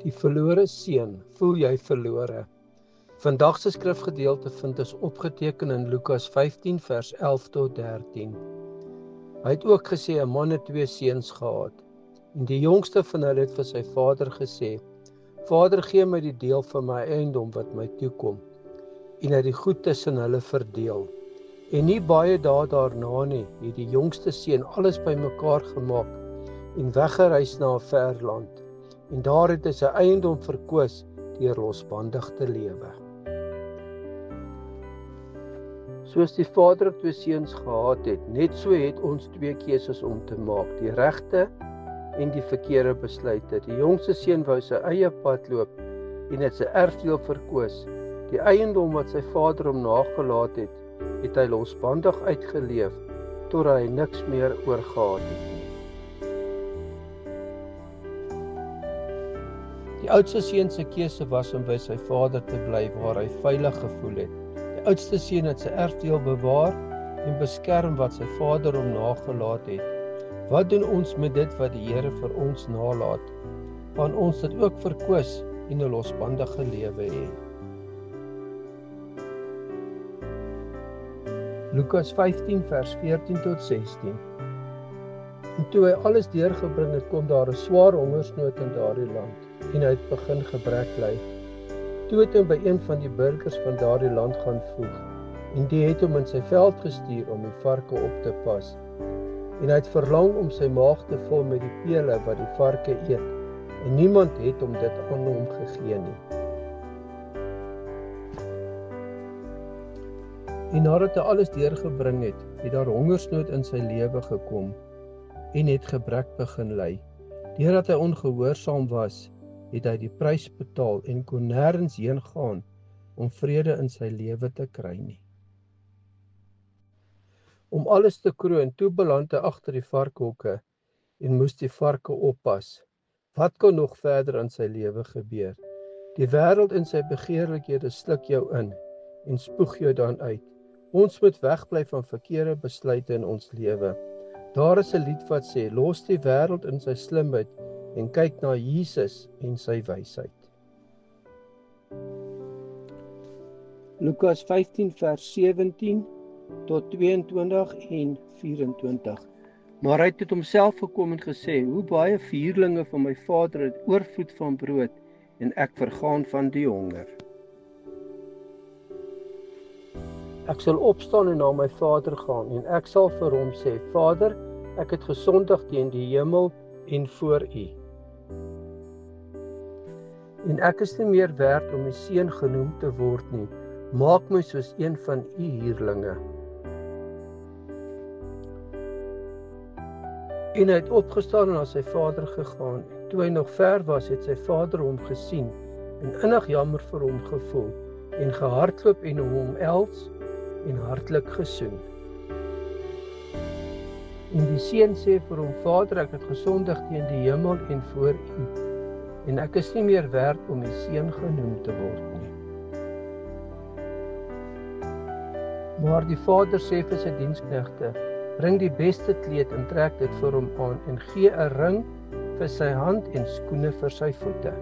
Die verlore seun, voel jy verlore? Vandag se skrifgedeelte vind ons opgeteken in Lukas 15 vers 11 tot 13. Hy het ook gesê 'n man het 2 seuns gehad. En die jongste van hulle het vir sy vader gesê: "Vader, gee my die deel van my eiendom wat my toekom." En hy het die goed tussen hulle verdeel. En nie baie dae daarna nie, het die jongste seun alles bymekaar gemaak en weggereis na 'n ver land. En daar het hy sy eiendom verkoos deur losbandig te lewe. Soos die vader 2 seuns gehad het, net so het ons 2 keuses om te maak, die regte en die verkeerde besluite. Die jongste seun wou sy eie pad loop en het sy erfdeel verkoos. Die eiendom wat sy vader hom nagelaat het hy losbandig uitgeleef totdat hy niks meer oorgehad het nie. Die oudste seun se keuse was om by sy vader te bly waar hy veilig gevoel het. Die oudste seun het sy erfdeel bewaar en beskerm wat sy vader hom nagelaat het. Wat doen ons met dit wat die Here vir ons nalaat? Gaan ons dit ook verkoos en 'n losbandige lewe hê? Lukas 15 vers 14 tot 16. En toe hy alles deurgebring het, kom daar 'n swaar hongersnood in daardie land en hy het begin gebrek ly. Toe het hy by een van die burgers van daardie land gaan voeg en die het hom in sy veld gestuur om die varke op te pas. En hy het verlang om sy maag te vul met die pele wat die varke eet en niemand het hom dit aan hom gegee nie. En nadat hy alles deurgebring het daar hongersnood in sy lewe gekom en het gebrek begin ly. Deurdat hy ongehoorsaam was, het hy die prys betaal en kon nêrens heen gaan om vrede in sy lewe te kry nie. Om alles te kroon, toe beland hy agter die varkhokke en moes die varke oppas. Wat kon nog verder in sy lewe gebeur? Die wêreld en sy begeerlikhede sluk jou in en spoeg jou dan uit. Ons moet wegbly van verkeerde besluite in ons lewe. Daar is 'n lied wat sê: los die wêreld in sy slimheid en kyk na Jesus en sy wysheid. Lukas 15 vers 17 tot 22 en 24. Maar hy het tot homself gekom en gesê: hoe baie vierlinge van my vader het oorvloed van brood en ek vergaan van die honger. Ek sal opstaan en na my vader gaan en ek sal vir hom sê: Vader, ek het gesondig teen die hemel en voor U. En ek is nie meer werd om 'n seun genoem te word nie. Maak my soos een van U huurlinge. En hy het opgestaan en na sy vader gegaan. Toe hy nog ver was, het sy vader hom gesien en innig jammer vir hom gevoel en gehardloop en hom omhels en hartlik gesoen. En die seun sê vir hom: Vader, ek het gesondig teen die hemel en voor U, en ek is nie meer werd om U seun genoem te word nie. Maar die vader sê vir sy diensknegte: bring die beste kleed en trek dit vir hom aan en gee 'n ring vir sy hand en skoene vir sy voete.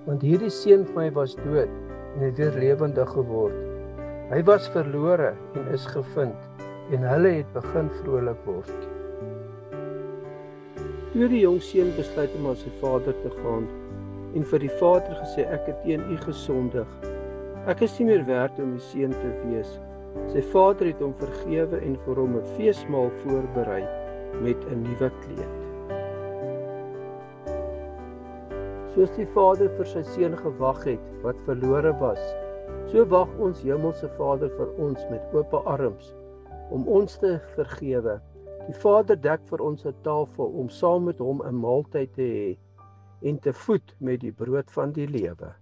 Want hierdie seun van my was dood en het weer lewendig geword. Hy was verlore en is gevind en hulle het begin vrolik word. Toe die jong seun besluit om na sy vader te gaan en vir die vader gesê: ek het teen U gesondig. Ek is nie meer werd om U seun te wees. Sy vader het hom vergewe en vir hom 'n feesmaal voorberei met 'n nuwe kleed. Soos die vader vir sy seun gewag het wat verlore was, so wag ons hemelse Vader vir ons met oop arms om ons te vergewe. Die Vader dek vir ons 'n tafel om saam met hom 'n maaltyd te hê en te voed met die brood van die lewe.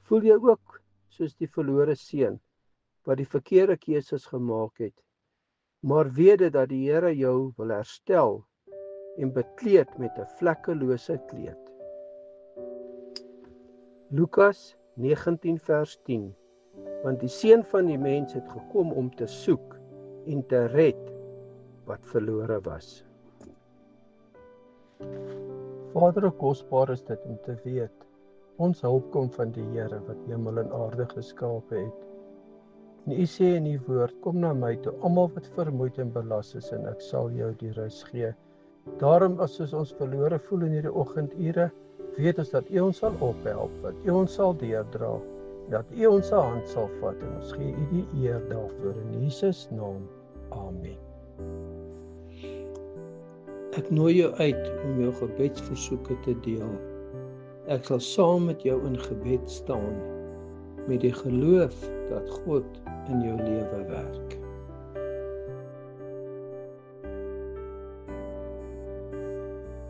Voel jy ook soos die verlore seun wat die verkeerde keuses gemaak het, maar weet dit dat die Here jou wil herstel en bekleed met 'n vlekkelose kleed. Lukas 19 vers 10. Want die seun van die mens het gekom om te soek en te red wat verlore was. Vader, hoe kosbaar is dit om te weet, ons hulp kom van die Here wat hemel en aarde geskape het. En U sê in die woord, kom na my toe, almal wat vermoeid en belas is, en ek sal jou die rus gee. Daarom, as ons verlore voel in hierdie oggendure, weet ons dat U ons sal ophelp, dat U ons sal deurdra, dat U ons hand sal vat, en ons gee U die eer daarvoor in Jesus naam. Amen. Ek nooi jou uit om jou gebedsversoeke te deel. Ek sal saam met jou in gebed staan, met die geloof dat God in jou lewe werk.